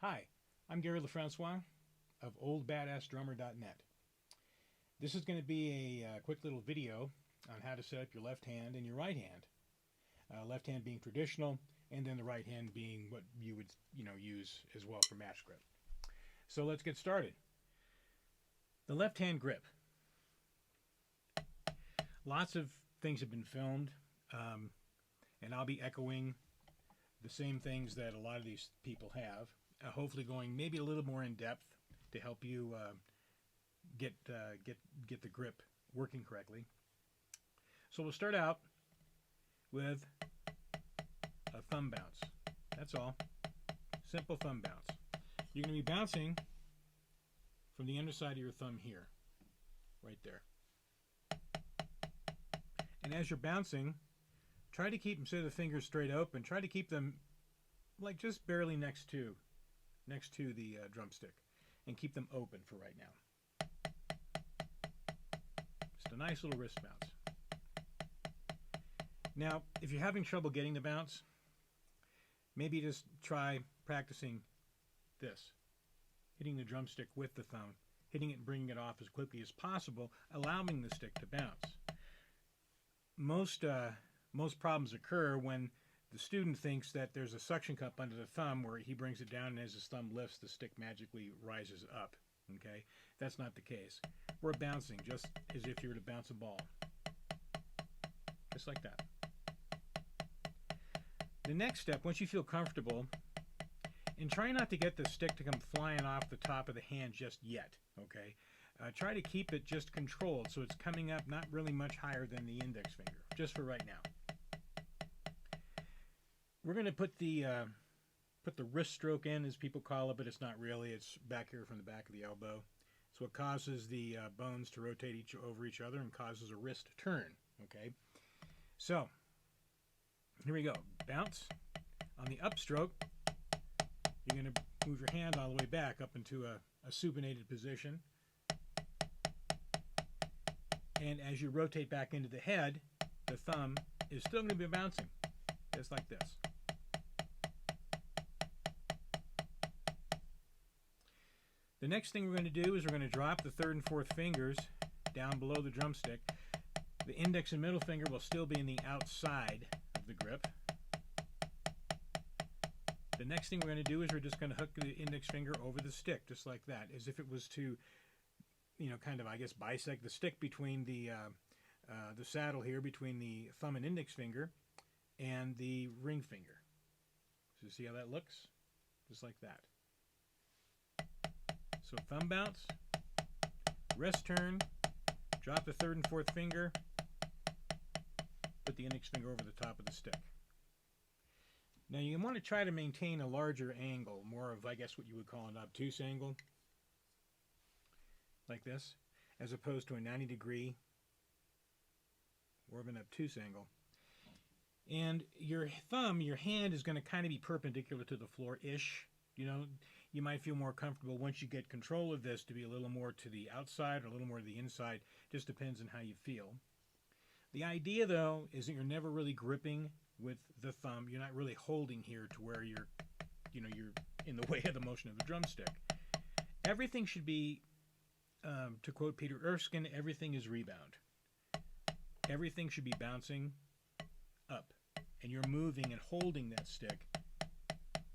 Hi, I'm Gary LaFrancois of oldbadassdrummer.net. This is going to be a quick little video on how to set up your left hand and your right hand. Left hand being traditional, and then the right hand being what you would use as well for match grip. So let's get started. The left hand grip. Lots of things have been filmed, and I'll be echoing the same things that a lot of these people have. Hopefully going maybe a little more in depth to help you get the grip working correctly. So we'll start out with a thumb bounce. That's all. Simple thumb bounce. You're going to be bouncing from the underside of your thumb here, right there. And as you're bouncing, try to keep, instead of the fingers straight open, try to keep them like just barely next to the drumstick, and keep them open for right now. Just a nice little wrist bounce. Now, if you're having trouble getting the bounce, maybe just try practicing this. Hitting the drumstick with the thumb, hitting it and bringing it off as quickly as possible, allowing the stick to bounce. Most problems occur when the student thinks that there's a suction cup under the thumb where he brings it down, and as his thumb lifts, the stick magically rises up. Okay? That's not the case. We're bouncing just as if you were to bounce a ball. Just like that. The next step, once you feel comfortable, and try not to get the stick to come flying off the top of the hand just yet. Okay? Try to keep it just controlled so it's coming up not really much higher than the index finger, just for right now. We're going to put the wrist stroke in, as people call it, but it's not really. It's back here from the back of the elbow. It's what causes the bones to rotate over each other and causes a wrist turn. Okay, so here we go. Bounce. On the upstroke, you're going to move your hand all the way back up into a supinated position. And as you rotate back into the head, the thumb is still going to be bouncing, just like this. The next thing we're going to do is we're going to drop the third and fourth fingers down below the drumstick. The index and middle finger will still be in the outside of the grip. The next thing we're going to do is we're just going to hook the index finger over the stick, just like that, as if it was to, kind of, I guess, bisect the stick between the saddle here, between the thumb and index finger and the ring finger. So see how that looks? Just like that. So thumb bounce, wrist turn, drop the third and fourth finger, put the index finger over the top of the stick. Now you want to try to maintain a larger angle, more of, I guess, what you would call an obtuse angle, like this, as opposed to a 90-degree, more of an obtuse angle. And your thumb, your hand, is going to kind of be perpendicular to the floor-ish. You might feel more comfortable once you get control of this to be a little more to the outside or a little more to the inside. Just depends on how you feel. The idea, though, is that you're never really gripping with the thumb. You're not really holding here to where you're in the way of the motion of the drumstick. Everything should be, to quote Peter Erskine, everything is rebound. Everything should be bouncing up, and you're moving and holding that stick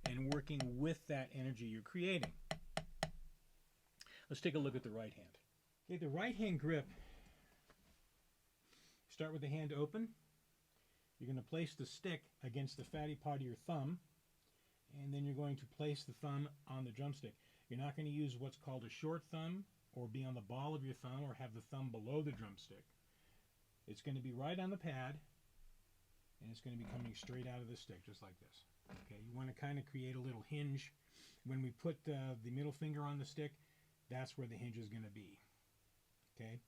and working with that energy you're creating. Let's take a look at the right hand. Okay, the right hand grip, start with the hand open. You're going to place the stick against the fatty part of your thumb, and then you're going to place the thumb on the drumstick. You're not going to use what's called a short thumb or be on the ball of your thumb or have the thumb below the drumstick. It's going to be right on the pad, and it's going to be coming straight out of the stick, just like this. Okay, you want to kind of create a little hinge. When we put the middle finger on the stick, that's where the hinge is going to be. Okay,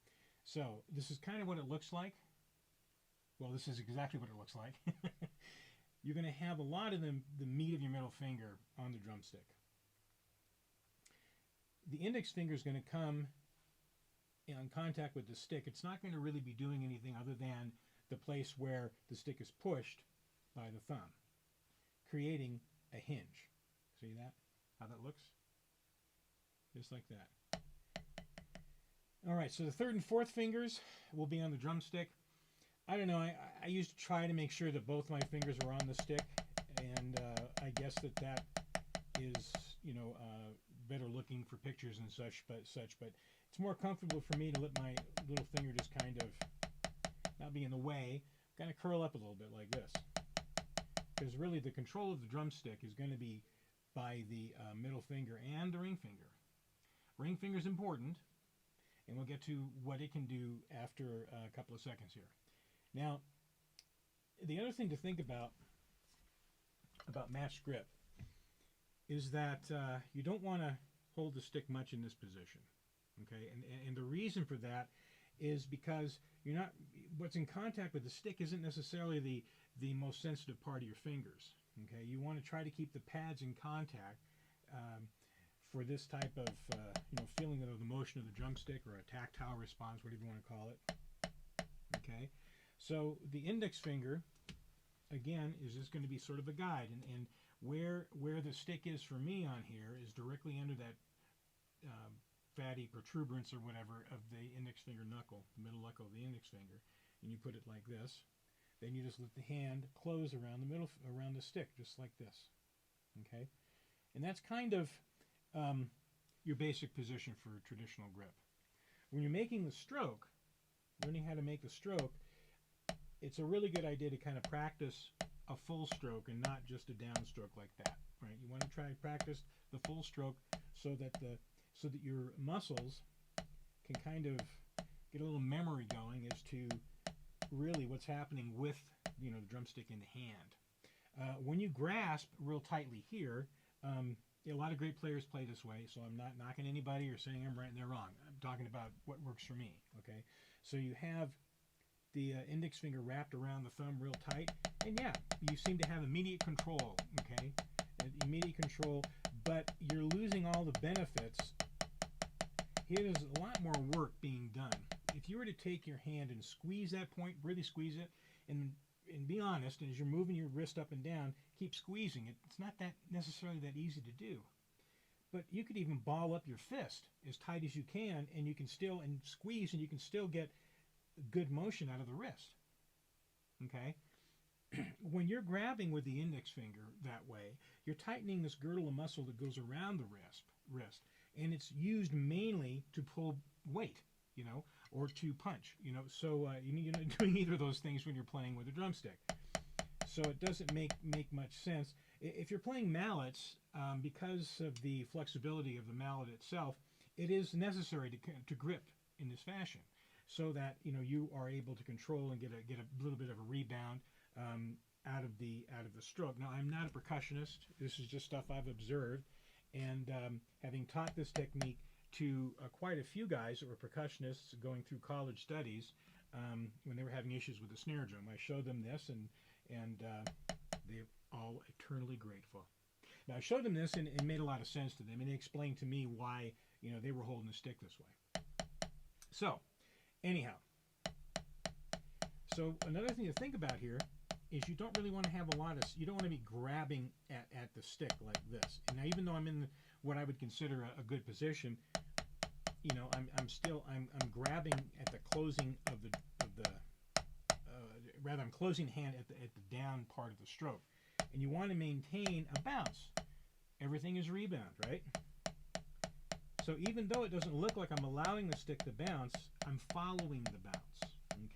so this is kind of what it looks like. Well, this is exactly what it looks like. You're going to have a lot of the meat of your middle finger on the drumstick. The index finger is going to come in contact with the stick. It's not going to really be doing anything other than the place where the stick is pushed by the thumb, creating a hinge. See that? how that looks? Just like that. All right, so the third and fourth fingers will be on the drumstick. I don't know, I used to try to make sure that both my fingers were on the stick, and I guess that is, you know, better looking for pictures and such, but it's more comfortable for me to let my little finger just kind of not be in the way, kind of curl up a little bit like this. Because really the control of the drumstick is going to be by the middle finger and the ring finger. Ring finger is important, and we'll get to what it can do after a couple of seconds here. Now, the other thing to think about matched grip is that you don't want to hold the stick much in this position. Okay, and the reason for that is because you're not, what's in contact with the stick isn't necessarily the most sensitive part of your fingers. Okay, you want to try to keep the pads in contact for this type of you know, feeling of the motion of the drumstick, or a tactile response, whatever you want to call it. Okay, so the index finger again is just going to be sort of a guide, and where the stick is for me on here is directly under that fatty protuberance or whatever of the index finger knuckle, the middle knuckle of the index finger, and you put it like this. Then you just let the hand close around the middle, around the stick, just like this. Okay, and that's kind of your basic position for traditional grip. When you're making the stroke, learning how to make the stroke, it's a really good idea to kind of practice a full stroke and not just a downstroke like that. Right? You want to try to practice the full stroke so that your muscles can kind of get a little memory going as to really what's happening with, you know, the drumstick in the hand. When you grasp real tightly here, a lot of great players play this way, so I'm not knocking anybody or saying I'm right and they're wrong. I'm talking about what works for me. Okay, so you have the index finger wrapped around the thumb real tight, and yeah, you seem to have immediate control. Okay, immediate control, but you're losing all the benefits. Here there's a lot more work being done. If you were to take your hand and squeeze that point, really squeeze it, and be honest, and as you're moving your wrist up and down, keep squeezing it. It's not that necessarily that easy to do. But you could even ball up your fist as tight as you can, and you can still, and squeeze, and you can still get good motion out of the wrist. Okay? When you're grabbing with the index finger that way, you're tightening this girdle of muscle that goes around the wrist, and it's used mainly to pull weight, you know, or to punch, you know. So you're not doing either of those things when you're playing with a drumstick. So it doesn't make much sense. If you're playing mallets, because of the flexibility of the mallet itself, it is necessary to grip in this fashion, so that, you know, you are able to control and get a little bit of a rebound out of the stroke. Now, I'm not a percussionist. This is just stuff I've observed, and having taught this technique to quite a few guys that were percussionists going through college studies, when they were having issues with the snare drum, I showed them this, and they're all eternally grateful. Now, I showed them this, and it made a lot of sense to them, and they explained to me why, you know, they were holding the stick this way. So, anyhow, so another thing to think about here is you don't really want to have you don't want to be grabbing at the stick like this. And now, even though I'm in what I would consider a good position, you know, I'm grabbing at the closing of the rather, I'm closing hand at the down part of the stroke, and you want to maintain a bounce. Everything is rebound, right? So even though it doesn't look like I'm allowing the stick to bounce, I'm following the bounce.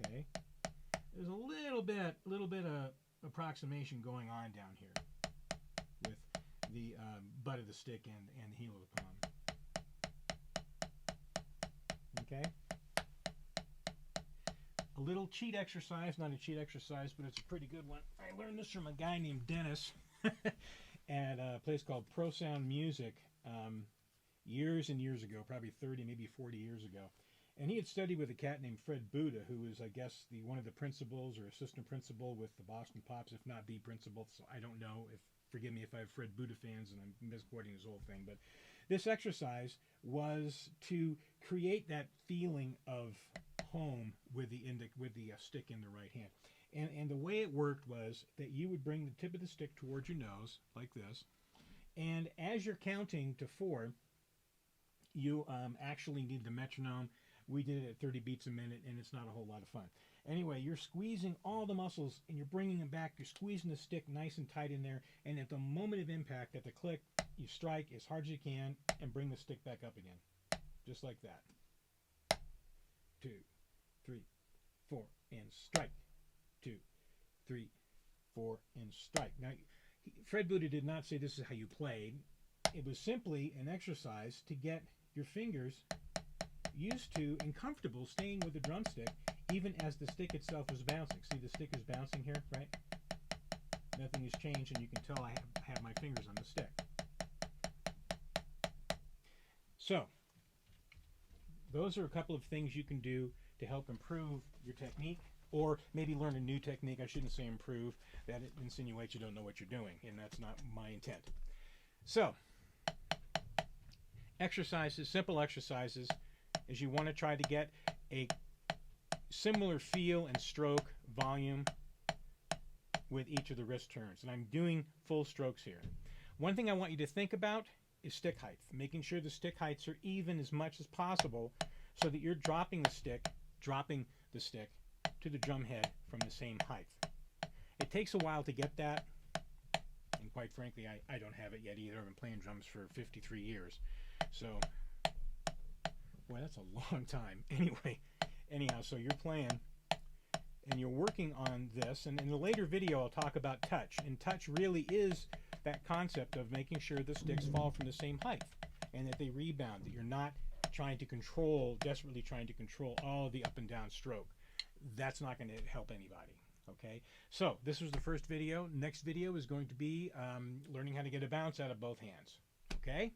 Okay, there's a little bit of approximation going on down here with the butt of the stick and the heel of the palm. Okay. A little cheat exercise, not a cheat exercise, but it's a pretty good one. I learned this from a guy named Dennis at a place called Pro Sound Music years and years ago, probably 30, maybe 40 years ago. And he had studied with a cat named Fred Buda, who was, I guess, one of the principals or assistant principal with the Boston Pops, if not the principal. So I don't know. Forgive me if I have Fred Buda fans and I'm misquoting his whole thing. But this exercise was to create that feeling of home with the stick in the right hand. And the way it worked was that you would bring the tip of the stick towards your nose like this, And as you're counting to 4, you actually need the metronome. We did it at 30 beats a minute, and it's not a whole lot of fun. Anyway, you're squeezing all the muscles, and you're bringing them back. You're squeezing the stick nice and tight in there, and at the moment of impact, at the click, you strike as hard as you can and bring the stick back up again. Just like that. 2, 3, 4, and strike. 2, 3, 4, and strike. Now, Fred Buda did not say this is how you played. It was simply an exercise to get your fingers used to and comfortable staying with the drumstick even as the stick itself was bouncing. See, the stick is bouncing here, right? Nothing has changed, and you can tell I have my fingers on the stick. So, those are a couple of things you can do to help improve your technique, or maybe learn a new technique. I shouldn't say improve. That insinuates you don't know what you're doing, and that's not my intent. So, exercises, simple exercises, is you want to try to get a similar feel and stroke volume with each of the wrist turns. And I'm doing full strokes here. One thing I want you to think about is stick height. Making sure the stick heights are even as much as possible so that you're dropping the stick to the drum head from the same height. It takes a while to get that, and quite frankly, I don't have it yet either. I've been playing drums for 53 years. So, boy, that's a long time. Anyhow, so you're playing and you're working on this, and in the later video I'll talk about touch, and touch really is that concept of making sure the sticks fall from the same height and that they rebound, that you're not desperately trying to control all the up and down stroke. That's not going to help anybody. Okay, so this was the first video. Next video is going to be learning how to get a bounce out of both hands. Okay,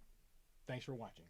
thanks for watching.